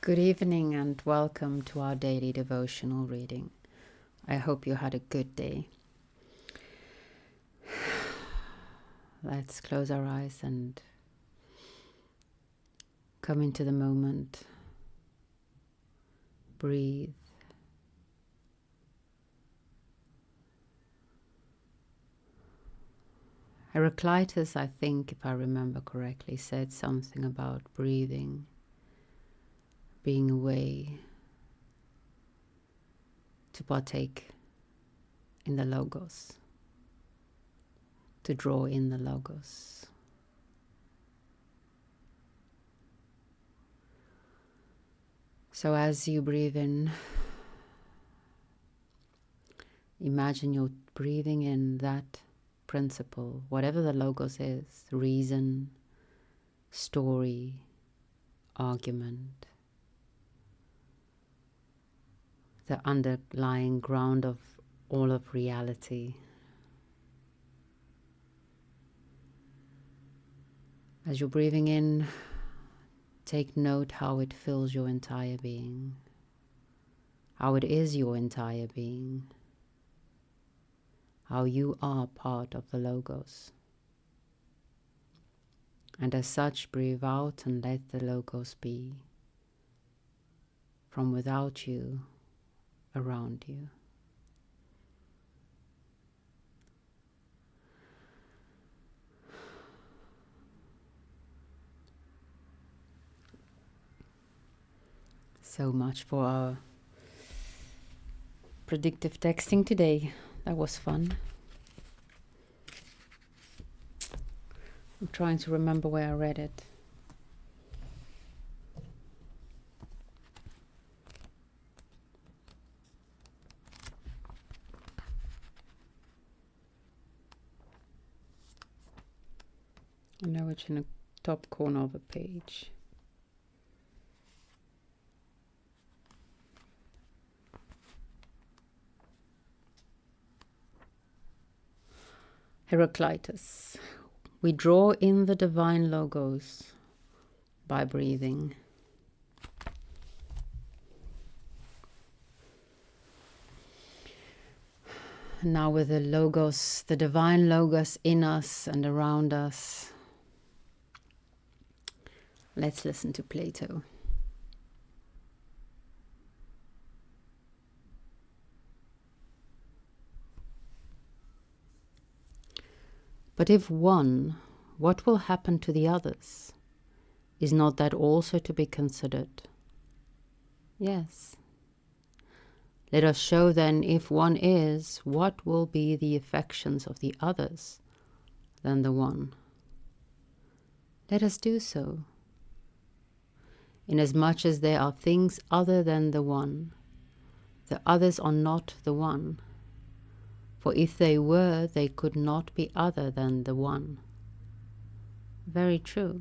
Good evening and welcome to our daily devotional reading. I hope you had a good day. Let's close our eyes and come into the moment. Breathe. Heraclitus, I think, if I remember correctly, said something about breathing, being a way to partake in the Logos, to draw in the Logos. So as you breathe in, imagine you're breathing in that principle, whatever the Logos is, reason, story, argument, the underlying ground of all of reality. As you're breathing in, take note how it fills your entire being, how it is your entire being, how you are part of the Logos. And as such, breathe out and let the Logos be from without you, around you. So much for our predictive texting today. That was fun. I'm trying to remember where I read it. I know it's in the top corner of a page. Heraclitus. We draw in the divine Logos by breathing. Now with the Logos, the divine Logos in us and around us, let's listen to Plato. But if one, what will happen to the others? Is not that also to be considered? Yes. Let us show then, if one is, what will be the affections of the others than the one. Let us do so. Inasmuch as there are things other than the one, the others are not the one. For if they were, they could not be other than the one. Very true.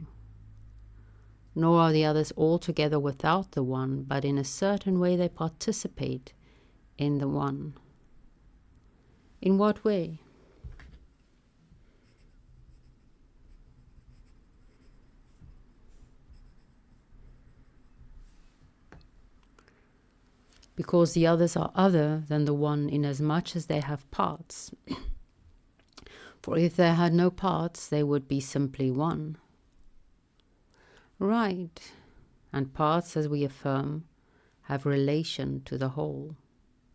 Nor are the others altogether without the one, but in a certain way they participate in the one. In what way? Because the others are other than the one inasmuch as they have parts. For if they had no parts, they would be simply one. Right. And parts, as we affirm, have relation to the whole,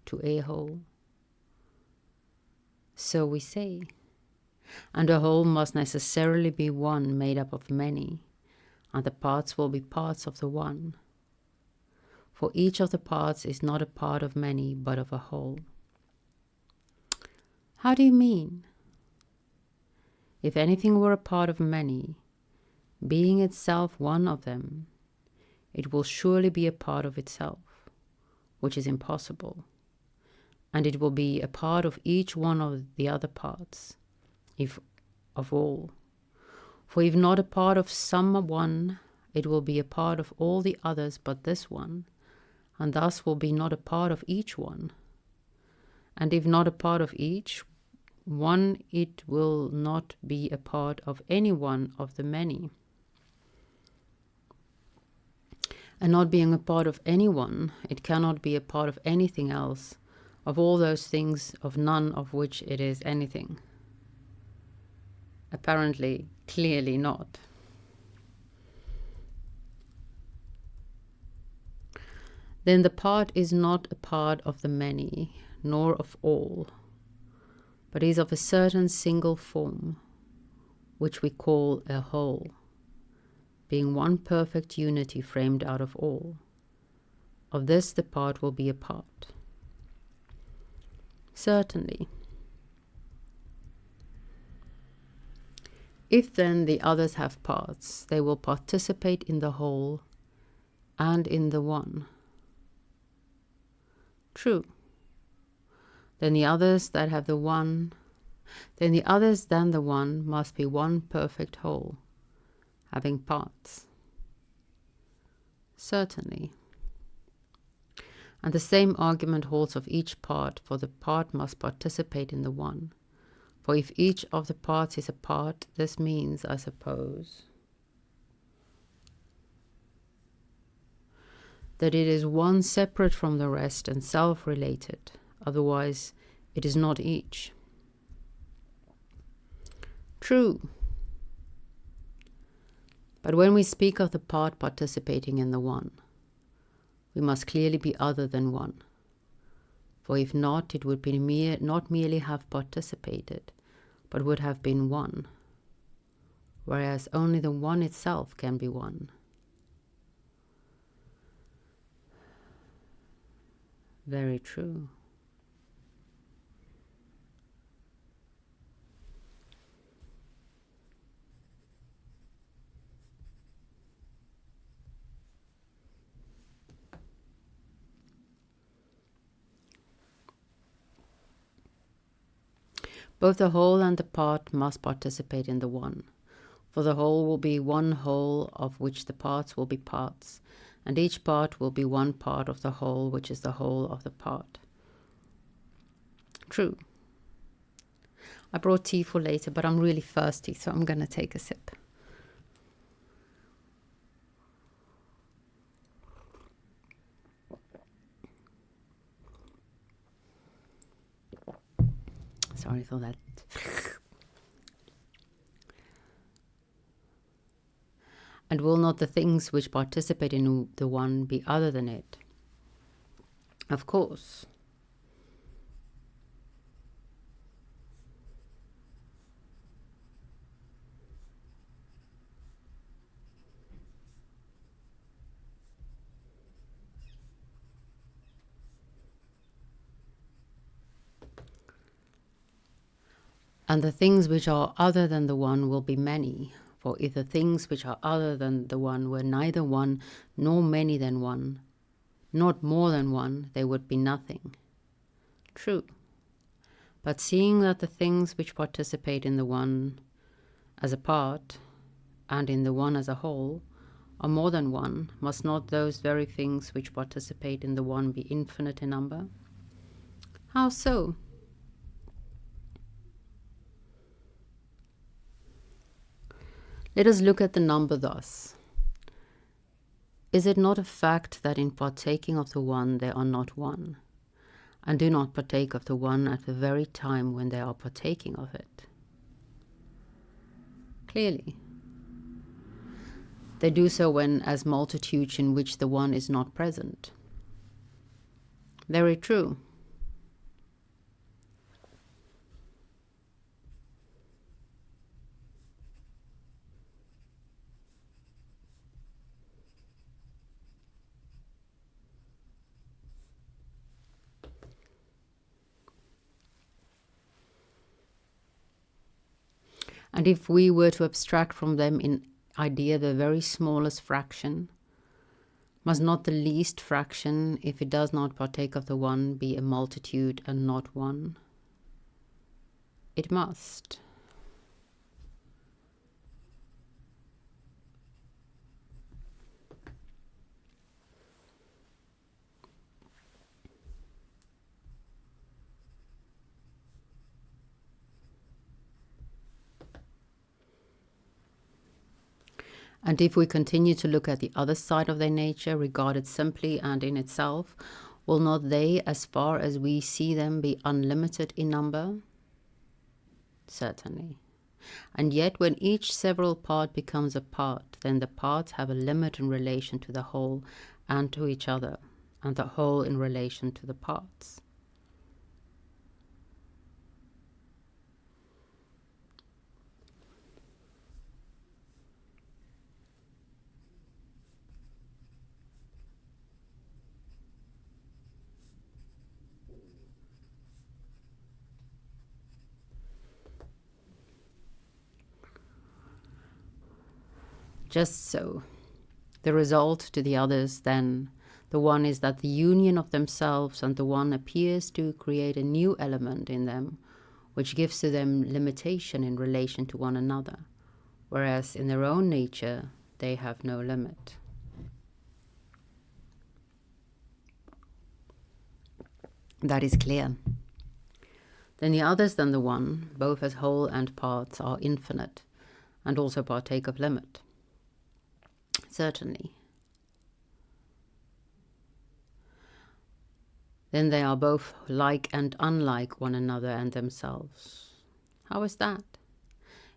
to a whole. So we say. And a whole must necessarily be one made up of many, and the parts will be parts of the one. For each of the parts is not a part of many, but of a whole. How do you mean? If anything were a part of many, being itself one of them, it will surely be a part of itself, which is impossible, and it will be a part of each one of the other parts, if of all. For if not a part of some one, it will be a part of all the others but this one, and thus will be not a part of each one. And if not a part of each one, it will not be a part of any one of the many. And not being a part of anyone, it cannot be a part of anything else, of all those things, of none of which it is anything. Apparently, clearly not. Then the part is not a part of the many, nor of all, but is of a certain single form, which we call a whole, being one perfect unity framed out of all. Of this the part will be a part. Certainly. If then the others have parts, they will participate in the whole and in the one. True. Then the others that have the one, then the others than the one must be one perfect whole, having parts. Certainly. And the same argument holds of each part, for the part must participate in the one. For if each of the parts is a part, this means, I suppose, that it is one separate from the rest and self-related, otherwise it is not each. True. But when we speak of the part participating in the one, we must clearly be other than one. For if not, it would be not merely have participated, but would have been one, whereas only the one itself can be one. Very true. Both the whole and the part must participate in the one, for the whole will be one whole of which the parts will be parts, and each part will be one part of the whole, which is the whole of the part. True. I brought tea for later, but I'm really thirsty, so I'm going to take a sip. Sorry for that. And will not the things which participate in the one be other than it? Of course. And the things which are other than the one will be many. For if the things which are other than the one were neither one nor many than one, not more than one, they would be nothing. True. But seeing that the things which participate in the one as a part, and in the one as a whole, are more than one, must not those very things which participate in the one be infinite in number? How so? Let us look at the number thus. Is it not a fact that in partaking of the one they are not one, and do not partake of the one at the very time when they are partaking of it? Clearly. They do so when as multitudes in which the one is not present. Very true. And if we were to abstract from them in idea the very smallest fraction, must not the least fraction, if it does not partake of the one, be a multitude and not one? It must. And if we continue to look at the other side of their nature, regarded simply and in itself, will not they, as far as we see them, be unlimited in number? Certainly. And yet when each several part becomes a part, then the parts have a limit in relation to the whole and to each other, and the whole in relation to the parts. Just so. The result to the others, then, the one is that the union of themselves and the one appears to create a new element in them, which gives to them limitation in relation to one another, whereas in their own nature they have no limit. That is clear. Then the others than the one, both as whole and parts, are infinite, and also partake of limit. Certainly. Then they are both like and unlike one another and themselves. How is that?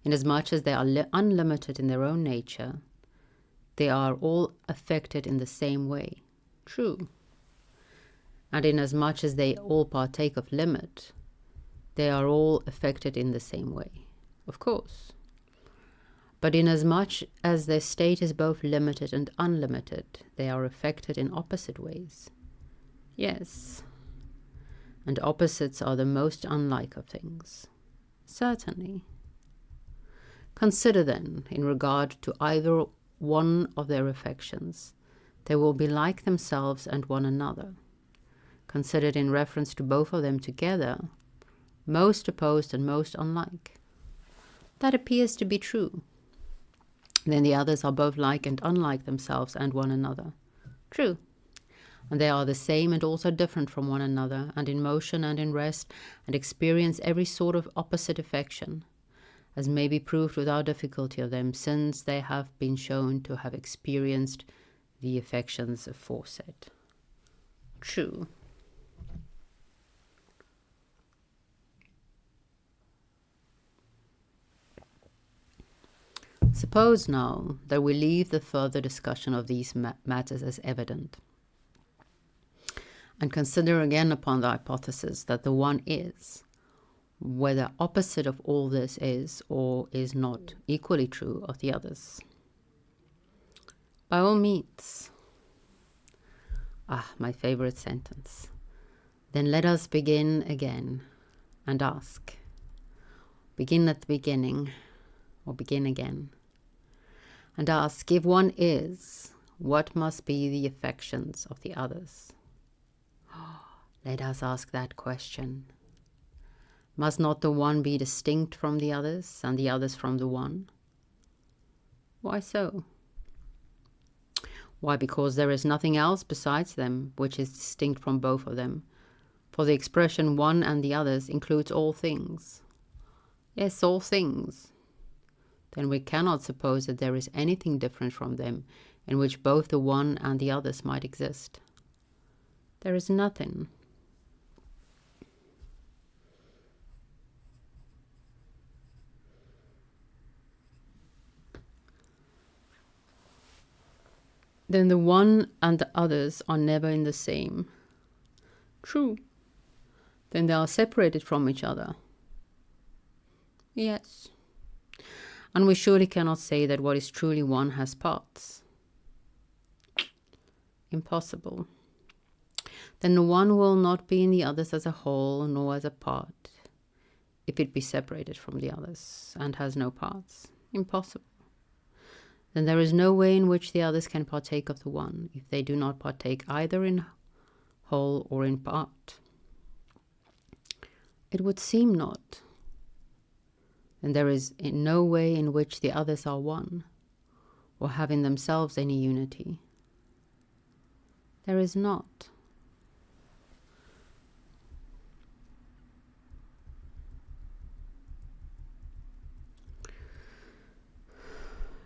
Inasmuch as they are unlimited in their own nature, they are all affected in the same way. True. And inasmuch as they all partake of limit, they are all affected in the same way. Of course. But inasmuch as their state is both limited and unlimited, they are affected in opposite ways. Yes. And opposites are the most unlike of things. Certainly. Consider then, in regard to either one of their affections, they will be like themselves and one another. Considered in reference to both of them together, most opposed and most unlike. That appears to be true. Then the others are both like and unlike themselves and one another. True. And they are the same and also different from one another, and in motion and in rest, and experience every sort of opposite affection, as may be proved without difficulty of them, since they have been shown to have experienced the affections aforesaid. True. Suppose now that we leave the further discussion of these matters as evident, and consider again upon the hypothesis that the one is, whether opposite of all this is or is not equally true of the others. By all means. My favorite sentence. Then let us begin again and ask. Begin at the beginning, or begin again, and ask, if one is, what must be the affections of the others? Let us ask that question. Must not the one be distinct from the others, and the others from the one? Why so? Why, because there is nothing else besides them which is distinct from both of them, for the expression one and the others includes all things. Yes, all things. Then we cannot suppose that there is anything different from them in which both the one and the others might exist. There is nothing. Then the one and the others are never in the same. True. Then they are separated from each other. Yes. And we surely cannot say that what is truly one has parts. Impossible. Then the one will not be in the others as a whole, nor as a part, if it be separated from the others, and has no parts. Impossible. Then there is no way in which the others can partake of the one, if they do not partake either in whole or in part. It would seem not. And there is in no way in which the others are one, or have in themselves any unity. There is not.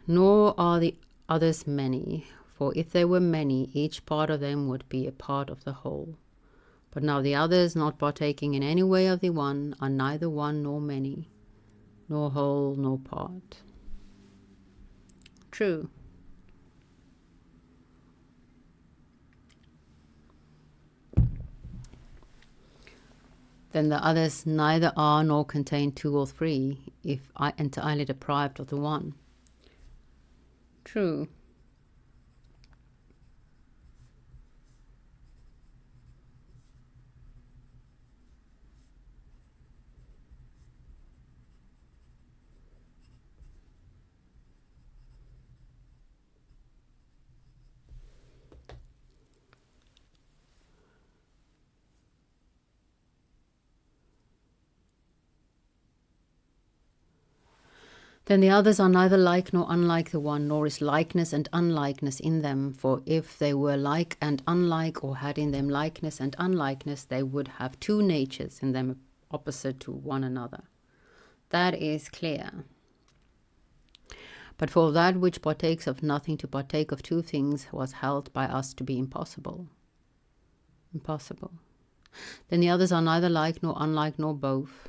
Nor are the others many, for if they were many, each part of them would be a part of the whole. But now the others, not partaking in any way of the one, are neither one nor many, nor whole nor part. True. Then the others neither are nor contain two or three, if entirely deprived of the one. True. Then the others are neither like nor unlike the one, nor is likeness and unlikeness in them. For if they were like and unlike, or had in them likeness and unlikeness, they would have two natures in them opposite to one another. That is clear. But for that which partakes of nothing to partake of two things was held by us to be impossible. Impossible. Then the others are neither like nor unlike nor both.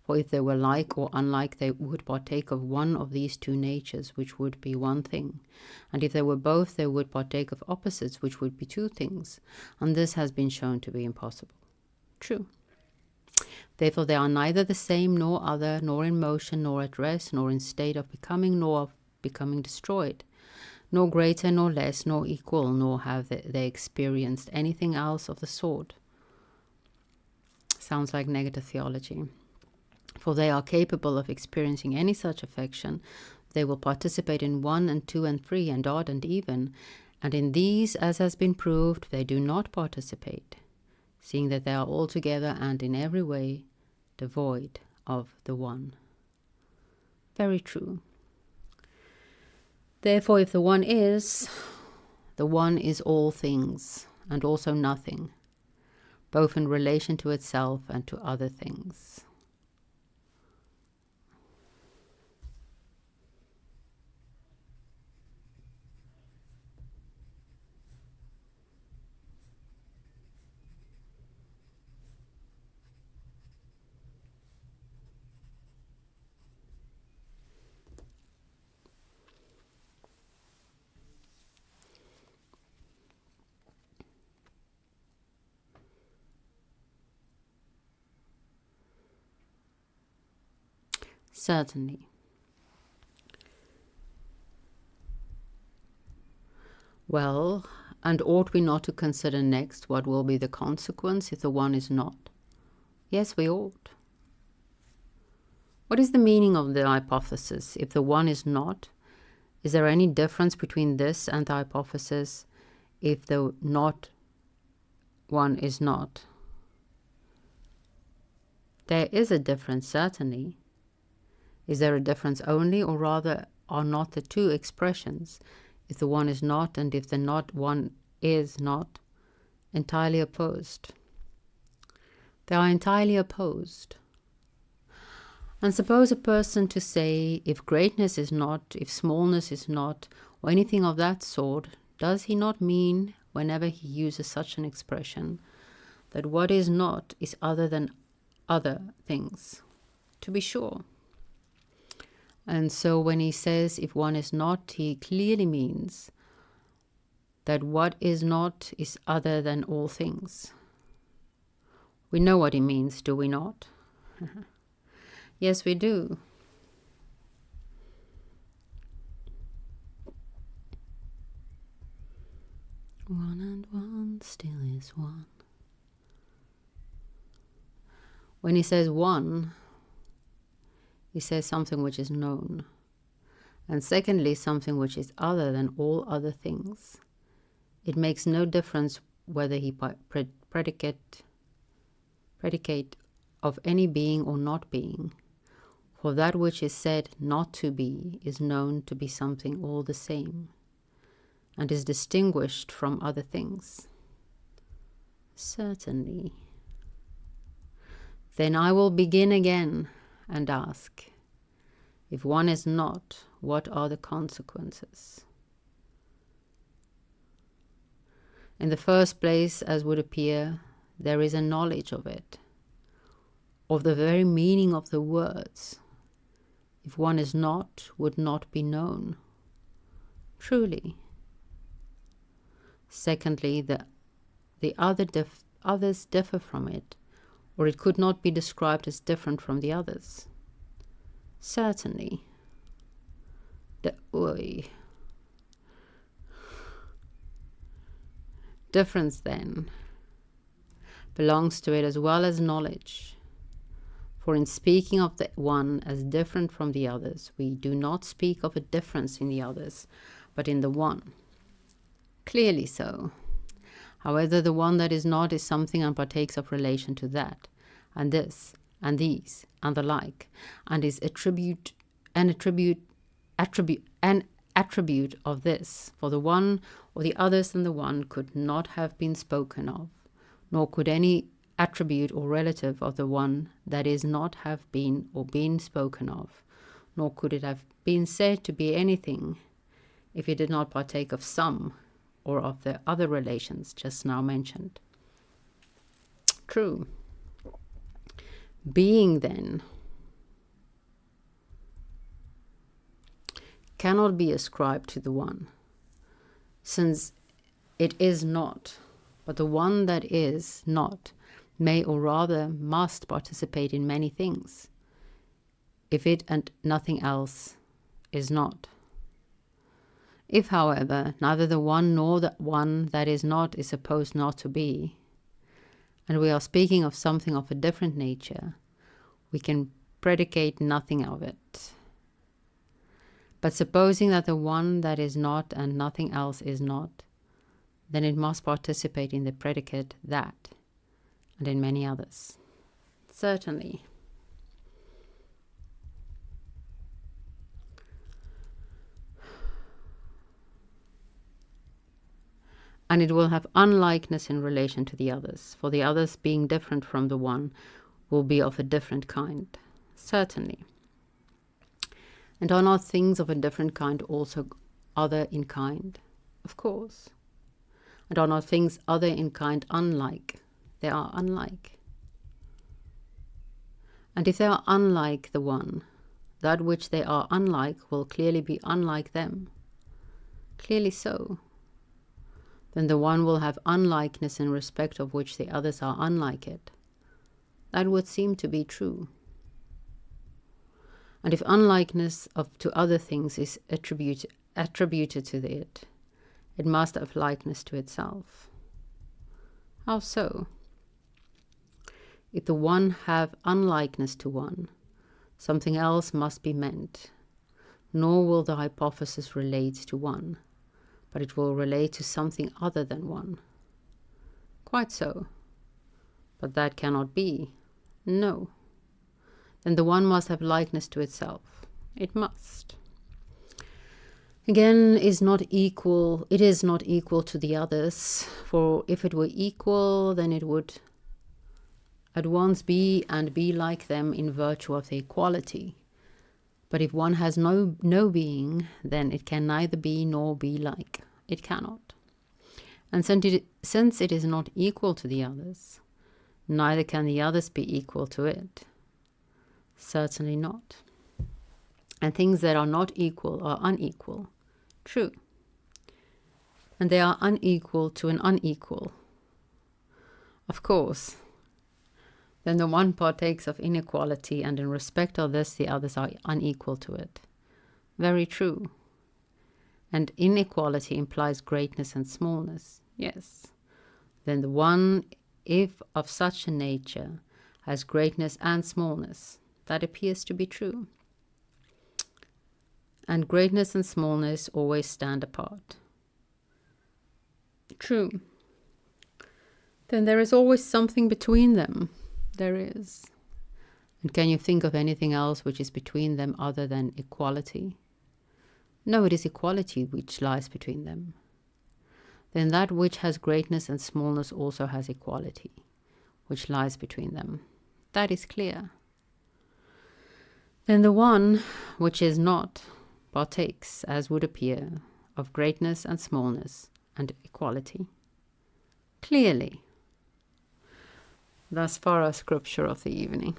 For if they were like or unlike, they would partake of one of these two natures, which would be one thing. And if they were both, they would partake of opposites, which would be two things. And this has been shown to be impossible. True. Therefore they are neither the same nor other, nor in motion, nor at rest, nor in state of becoming, nor of becoming destroyed, nor greater, nor less, nor equal, nor have they experienced anything else of the sort. Sounds like negative theology. For they are capable of experiencing any such affection. They will participate in one and two and three and odd and even, and in these, as has been proved, they do not participate, seeing that they are altogether and in every way devoid of the one. Very true. Therefore, if the one is all things, and also nothing, both in relation to itself and to other things. Certainly. Well, and ought we not to consider next what will be the consequence if the one is not? Yes, we ought. What is the meaning of the hypothesis? If the one is not, is there any difference between this and the hypothesis if the not one is not? There is a difference, certainly. Is there a difference only, or rather are not the two expressions, if the one is not and if the not one is not, entirely opposed? They are entirely opposed. And suppose a person to say, if greatness is not, if smallness is not, or anything of that sort, does he not mean, whenever he uses such an expression, that what is not is other than other things? To be sure. And so when he says if one is not, he clearly means that what is not is other than all things. We know what he means, do we not? Yes, we do. One and one still is one. When he says one, he says something which is known. And secondly, something which is other than all other things. It makes no difference whether he predicate of any being or not being. For that which is said not to be is known to be something all the same, and is distinguished from other things. Certainly. Then I will begin again and ask, if one is not, what are the consequences? In the first place, as would appear, there is a knowledge of it, of the very meaning of the words. If one is not, would not be known. Truly. Secondly, the others differ from it, or it could not be described as different from the others. Certainly. Difference, then, belongs to it as well as knowledge. For in speaking of the one as different from the others, we do not speak of a difference in the others, but in the one. Clearly so. However, the one that is not is something and partakes of relation to that, and this, and these, and the like, and is an attribute of this. For the one or the others than the one could not have been spoken of, nor could any attribute or relative of the one that is not have been or been spoken of, nor could it have been said to be anything if it did not partake of some or of the other relations just now mentioned. True. Being, then, cannot be ascribed to the one, since it is not, but the one that is not may, or rather must, participate in many things, if it and nothing else is not. If, however, neither the one nor the one that is not is supposed not to be, and we are speaking of something of a different nature, we can predicate nothing of it. But supposing that the one that is not and nothing else is not, then it must participate in the predicate that, and in many others. Certainly. And it will have unlikeness in relation to the others, for the others being different from the one will be of a different kind. Certainly. And are not things of a different kind also other in kind? Of course. And are not things other in kind unlike? They are unlike. And if they are unlike the one, that which they are unlike will clearly be unlike them. Clearly so. Then the one will have unlikeness in respect of which the others are unlike it. That would seem to be true. And if unlikeness to other things is attributed to it, it must have likeness to itself. How so? If the one have unlikeness to one, something else must be meant, nor will the hypothesis relate to one, but it will relate to something other than one. Quite so. But that cannot be. No. Then the one must have likeness to itself. It must. Again, it is not equal to the others, for if it were equal, then it would at once be and be like them in virtue of the equality. But if one has no being, then it can neither be nor be like. It cannot. And since it is not equal to the others, neither can the others be equal to it. Certainly not. And things that are not equal are unequal. True. And they are unequal to an unequal. Of course. Then the one partakes of inequality, and in respect of this the others are unequal to it. Very true. And inequality implies greatness and smallness. Yes. Then the one, if of such a nature, has greatness and smallness. That appears to be true. And greatness and smallness always stand apart. True. Then there is always something between them. There is. And can you think of anything else which is between them other than equality? No, it is equality which lies between them. Then that which has greatness and smallness also has equality, which lies between them. That is clear. Then the one which is not partakes, as would appear, of greatness and smallness and equality. clearly. Thus far, our scripture of the evening.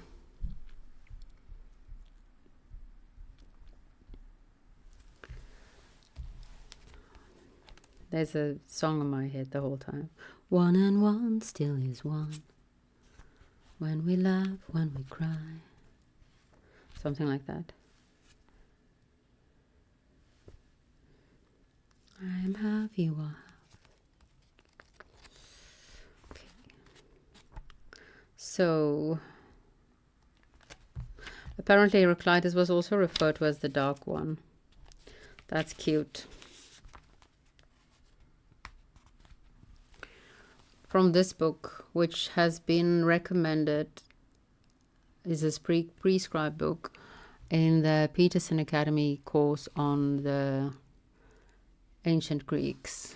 There's a song in my head the whole time. 1 and 1 still is 1. When we laugh, when we cry. Something like that. I am half, you are half. Okay. So, apparently Heraclitus was also referred to as the Dark One. That's cute. From this book, which has been recommended, is a prescribed book in the Peterson Academy course on the ancient Greeks.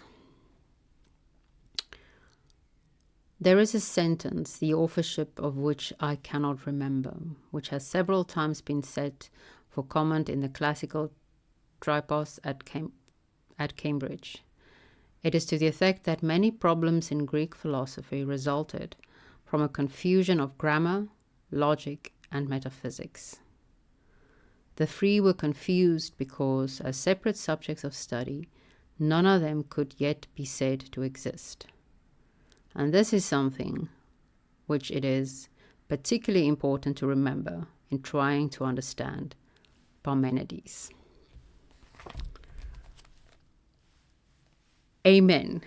There is a sentence, the authorship of which I cannot remember, which has several times been set for comment in the classical tripos at Cambridge. It is to the effect that many problems in Greek philosophy resulted from a confusion of grammar, logic, and metaphysics. The three were confused because, as separate subjects of study, none of them could yet be said to exist. And this is something which it is particularly important to remember in trying to understand Parmenides. Amen.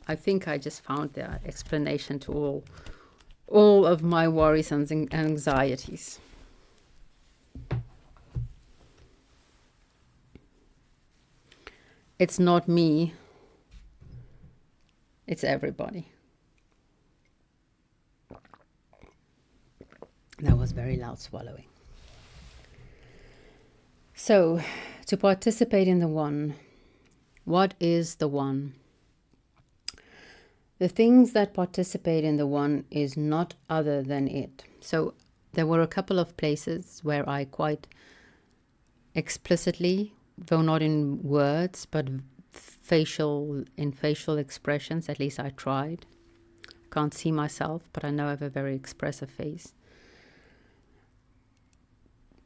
I think I just found the explanation to all of my worries and anxieties. It's not me. It's everybody. That was very loud swallowing. So, to participate in the one, what is the one? The things that participate in the one is not other than it. So there were a couple of places where I quite explicitly, though not in words, but facial expressions, at least I tried. Can't see myself, but I know I have a very expressive face.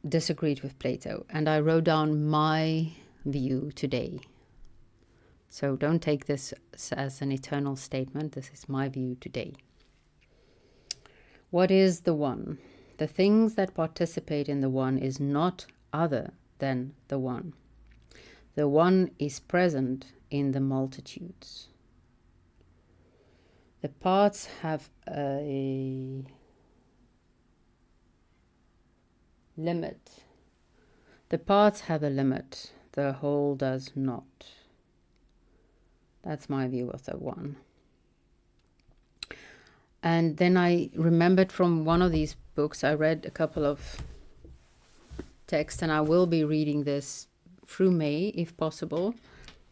Disagreed with Plato, and I wrote down my view today. So don't take this as an eternal statement. This is my view today. What is the one? The things that participate in the one is not other than the one. The one is present in the multitudes. The parts have a limit. The parts have a limit. The whole does not. That's my view of the one. And then I remembered from one of these books, I read a couple of texts, and I will be reading this through May, if possible.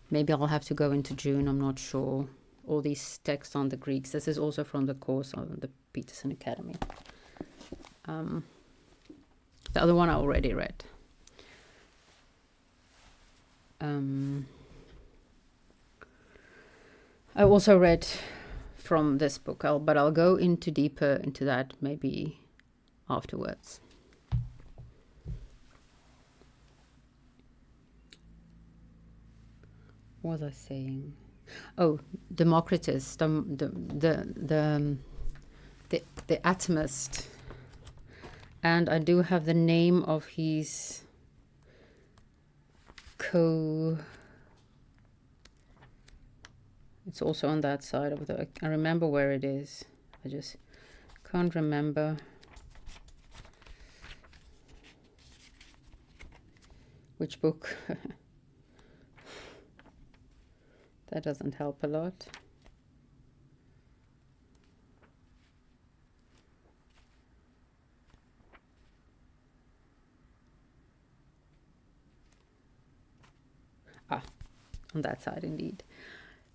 Maybe I'll have to go into June, I'm not sure. All these texts on the Greeks. This is also from the course on the Peterson Academy. The other one I already read. I also read from this book, but I'll go deeper into that maybe afterwards. What was I saying? Oh, Democritus, the atomist, and I do have the name of his It's also on that side of I remember where it is. I just can't remember. Which book? That doesn't help a lot. On that side indeed.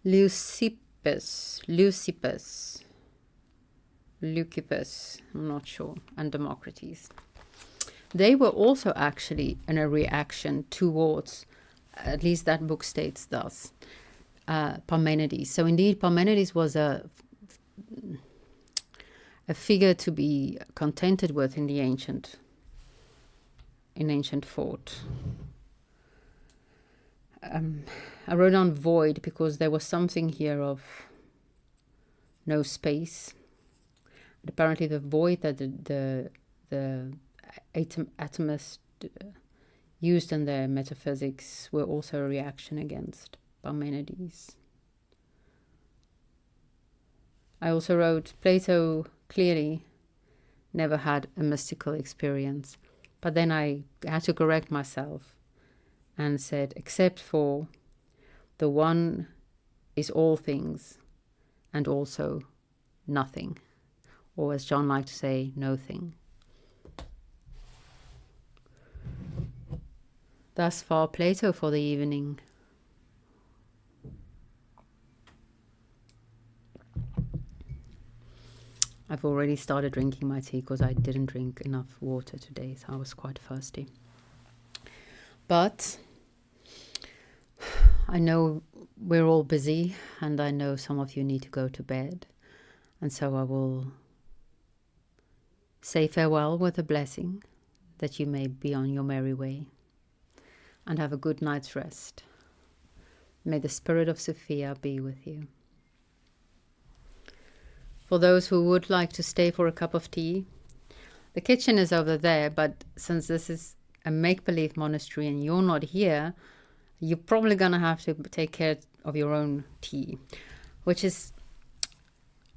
Leucippus, I'm not sure, and Democritus. They were also actually in a reaction towards, at least that book states thus, Parmenides. So indeed, Parmenides was a a figure to be contented with in ancient thought. I wrote on void because there was something here of no space. And apparently the void that the atomists used in their metaphysics were also a reaction against Parmenides. I also wrote, Plato clearly never had a mystical experience. But then I had to correct myself and said, except for the one is all things and also nothing. Or as John liked to say, no thing. Thus far, Plato for the evening. I've already started drinking my tea because I didn't drink enough water today, so I was quite thirsty. But I know we're all busy, and I know some of you need to go to bed. And so I will say farewell with a blessing that you may be on your merry way and have a good night's rest. May the spirit of Sophia be with you. For those who would like to stay for a cup of tea, the kitchen is over there, but since this is a make-believe monastery and you're not here, you're probably going to have to take care of your own tea, which is,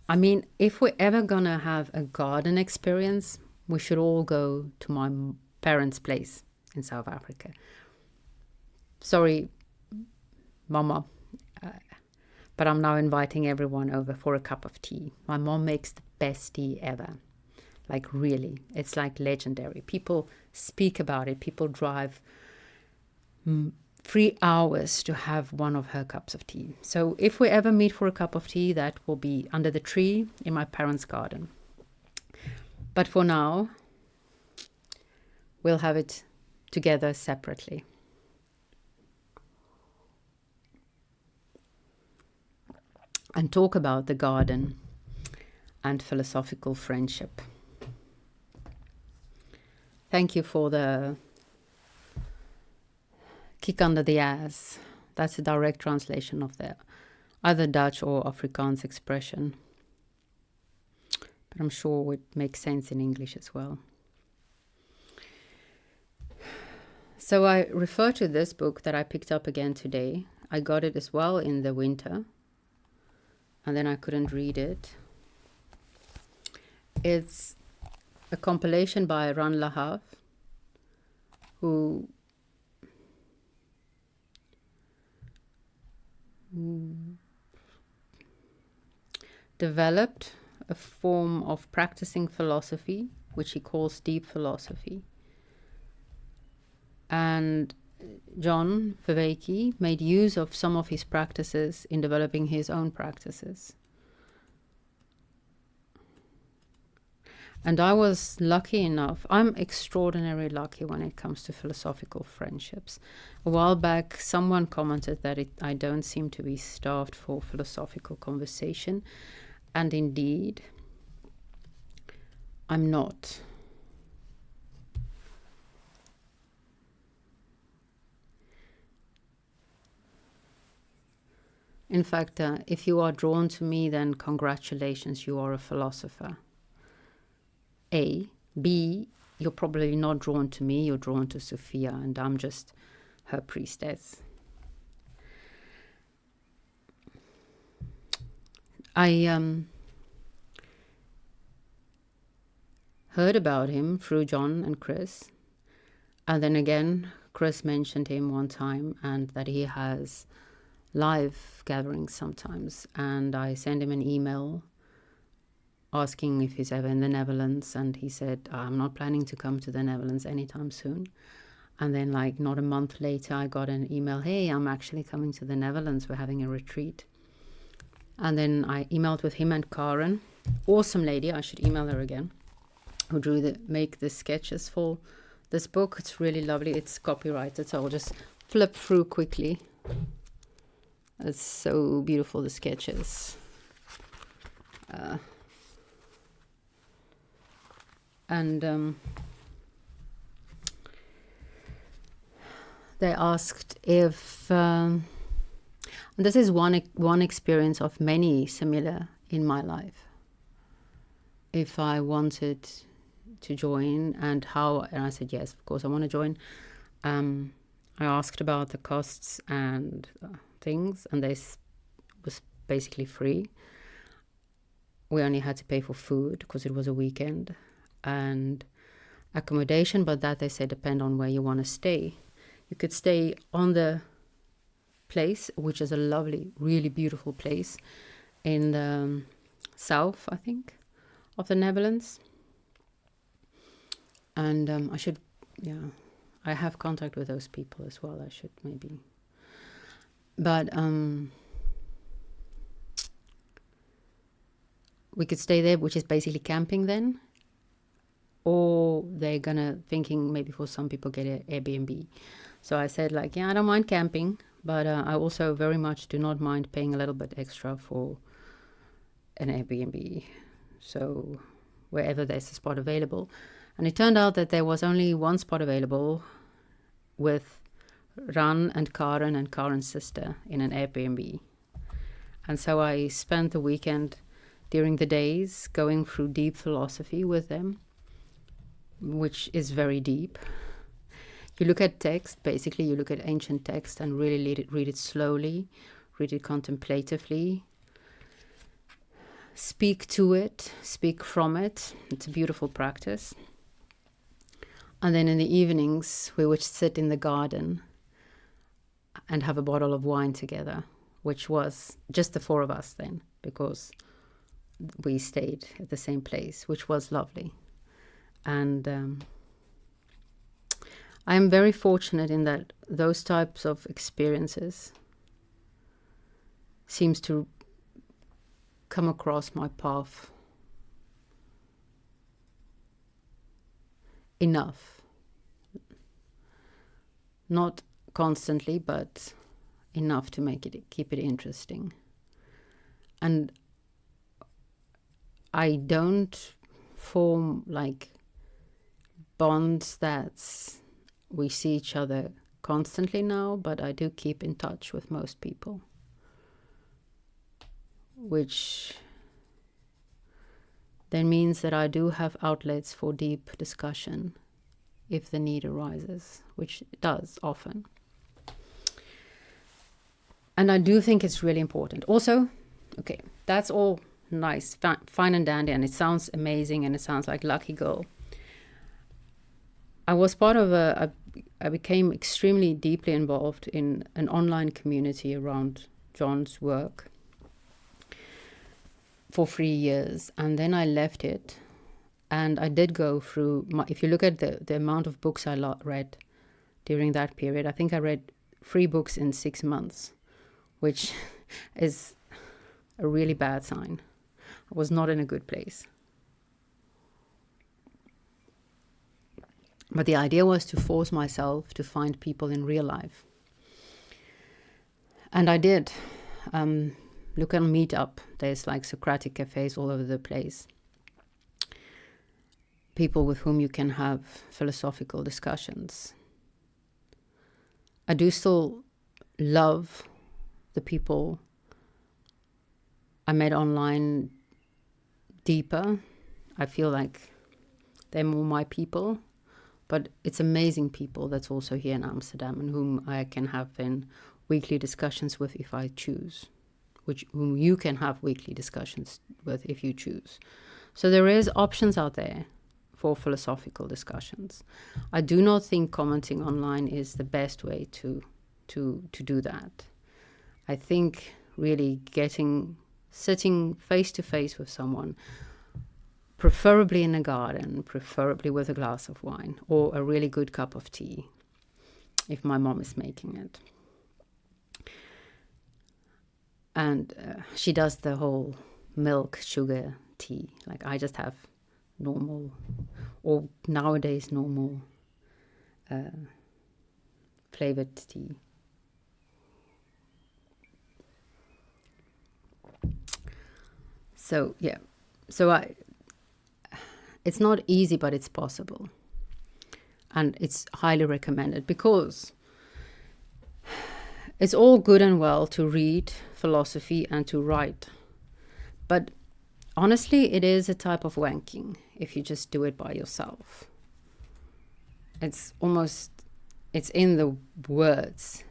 I mean, if we're ever going to have a garden experience, we should all go to my parents' place in South Africa. Sorry, Mama, but I'm now inviting everyone over for a cup of tea. My mom makes the best tea ever. Like really, it's like legendary. People speak about it. People drive 3 hours to have one of her cups of tea. So if we ever meet for a cup of tea, that will be under the tree in my parents' garden. But for now, we'll have it together separately. And talk about the garden and philosophical friendship. Thank you for the kick under the ass. That's a direct translation of the either Dutch or Afrikaans expression. But I'm sure it makes sense in English as well. So I refer to this book that I picked up again today. I got it as well in the winter, and then I couldn't read it. It's a compilation by Ran Lahav, who developed a form of practicing philosophy, which he calls deep philosophy. And John Vervaeke made use of some of his practices in developing his own practices. And I was lucky enough, I'm extraordinarily lucky when it comes to philosophical friendships. A while back, someone commented that I don't seem to be starved for philosophical conversation. And indeed, I'm not. In fact, if you are drawn to me, then congratulations, you are a philosopher. A. B. You're probably not drawn to me, you're drawn to Sophia, and I'm just her priestess. I heard about him through John and Chris, and then again, Chris mentioned him one time, and that he has live gatherings sometimes, and I sent him an email asking if he's ever in the Netherlands, and he said, I'm not planning to come to the Netherlands anytime soon. And then like not a month later, I got an email, hey, I'm actually coming to the Netherlands, we're having a retreat. And then I emailed with him and Karen, awesome lady, I should email her again, who make the sketches for this book. It's really lovely, it's copyrighted, so I'll just flip through quickly. It's so beautiful, the sketches. And they asked if and this is one experience of many similar in my life, if I wanted to join and how, and I said yes, of course I want to join. I asked about the costs and things, and was basically free. We only had to pay for food because it was a weekend, and accommodation, but that they said depend on where you want to stay. You could stay on the place, which is a lovely, really beautiful place in the south, I think, of the Netherlands. And I have contact with those people as well. I should maybe, but we could stay there, which is basically camping then, or they're gonna thinking maybe for some people get an Airbnb. So I said I don't mind camping, but I also very much do not mind paying a little bit extra for an Airbnb. So wherever there's a spot available. And it turned out that there was only one spot available with Ran and Karen's sister in an Airbnb. And so I spent the weekend during the days going through deep philosophy with them, which is very deep. You look at text, basically you look at ancient text and really read it slowly, read it contemplatively, speak to it, speak from it. It's a beautiful practice. And then in the evenings, we would sit in the garden and have a bottle of wine together, which was just the four of us then, because we stayed at the same place, which was lovely. And I am very fortunate in that those types of experiences seems to come across my path enough. Not constantly, but enough to keep it interesting. And I don't form bonds that we see each other constantly now, but I do keep in touch with most people, which then means that I do have outlets for deep discussion if the need arises, which it does often. And I do think it's really important. Also, okay, that's all nice, fine and dandy, and it sounds amazing, and it sounds like lucky girl. I was part of I became extremely deeply involved in an online community around John's work for 3 years, and then I left it. And I did go through, if you look at the amount of books I read during that period, I think I read 3 books in 6 months, which is a really bad sign. I was not in a good place. But the idea was to force myself to find people in real life. And I did. Look on Meetup. There's Socratic cafes all over the place. People with whom you can have philosophical discussions. I do still love the people I met online deeper. I feel like they're more my people, but it's amazing people that's also here in Amsterdam and whom I can have then weekly discussions with if I choose, whom you can have weekly discussions with if you choose. So there is options out there for philosophical discussions. I do not think commenting online is the best way to do that. I think really sitting face to face with someone, preferably in a garden, preferably with a glass of wine or a really good cup of tea, if my mom is making it. And she does the whole milk, sugar tea. I just have normal, or nowadays normal flavored tea. So yeah, it's not easy, but it's possible, and it's highly recommended, because it's all good and well to read philosophy and to write, but honestly, it is a type of wanking if you just do it by yourself. It's in the words,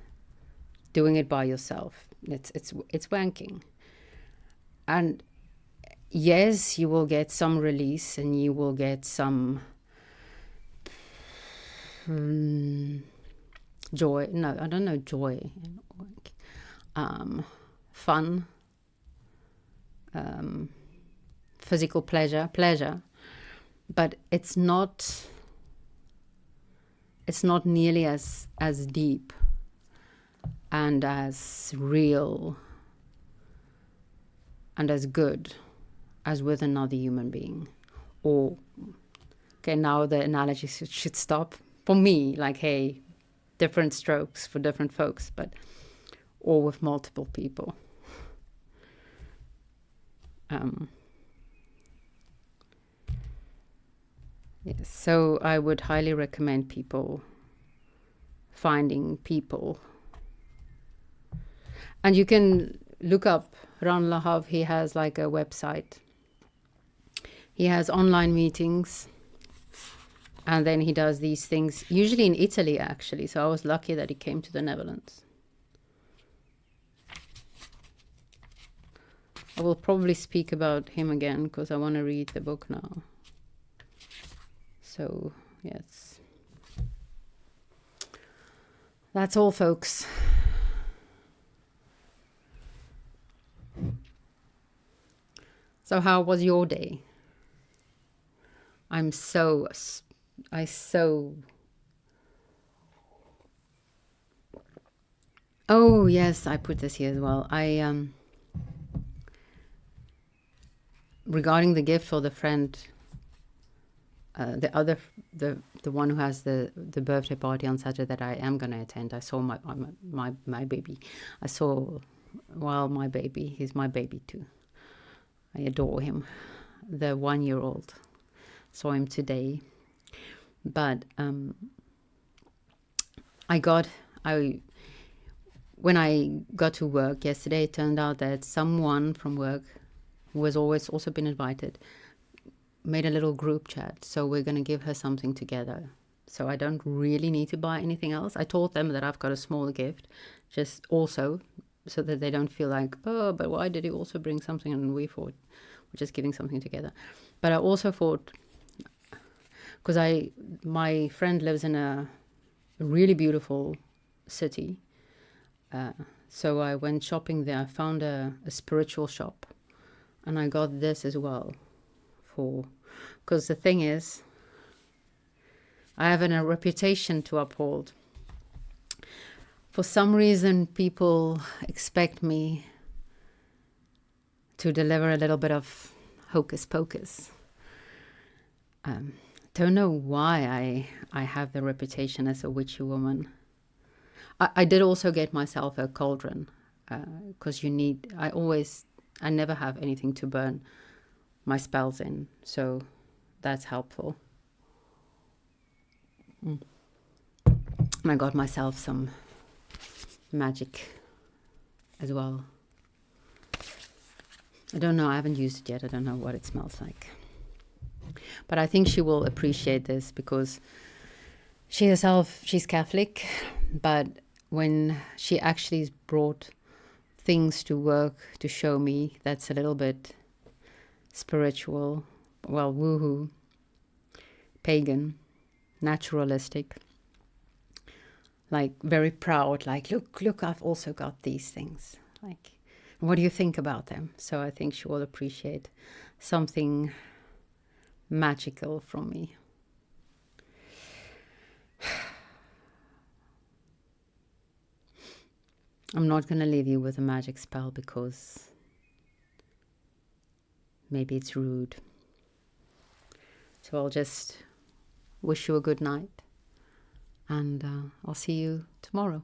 doing it by yourself. It's wanking. And yes, you will get some release, and you will get some joy. No, I don't know joy. Fun. Physical pleasure. But it's not nearly as deep and as real and as good as with another human being. Or, okay, now the analogy should stop. For me, like, hey, different strokes for different folks, but, or with multiple people. Yes, so I would highly recommend people finding people. And you can look up Ran Lahav. He has like a website. He has online meetings. And then he does these things, usually in Italy, actually. So I was lucky that he came to the Netherlands. I will probably speak about him again because I want to read the book now. So, yes. That's all, folks. So how was your day? Oh, yes, I put this here as well. Regarding the gift for the friend, the one who has the birthday party on Saturday that I am going to attend. I saw my baby. I saw, well, my baby. He's my baby too. I adore him. The 1-year-old. Saw him today. But when I got to work yesterday, it turned out that someone from work who has always also been invited made a little group chat. So we're going to give her something together. So I don't really need to buy anything else. I told them that I've got a small gift, just also so that they don't feel like, oh, but why did he also bring something? And we thought we're just giving something together. But I also thought, because my friend lives in a really beautiful city. So I went shopping there. I found a spiritual shop. And I got this as well. Because the thing is, I have a reputation to uphold. For some reason, people expect me to deliver a little bit of hocus pocus. Don't know why I have the reputation as a witchy woman. I did also get myself a cauldron, because I never have anything to burn my spells in, so that's helpful. And I got myself some magic as well. I don't know, I haven't used it yet. I don't know what it smells like. But I think she will appreciate this, because she's Catholic, but when she actually brought things to work to show me that's a little bit spiritual, well, woohoo, pagan, naturalistic, like very proud, like, look, I've also got these things. Like, what do you think about them? So I think she will appreciate something magical from me. I'm not going to leave you with a magic spell because maybe it's rude. So I'll just wish you a good night, and I'll see you tomorrow.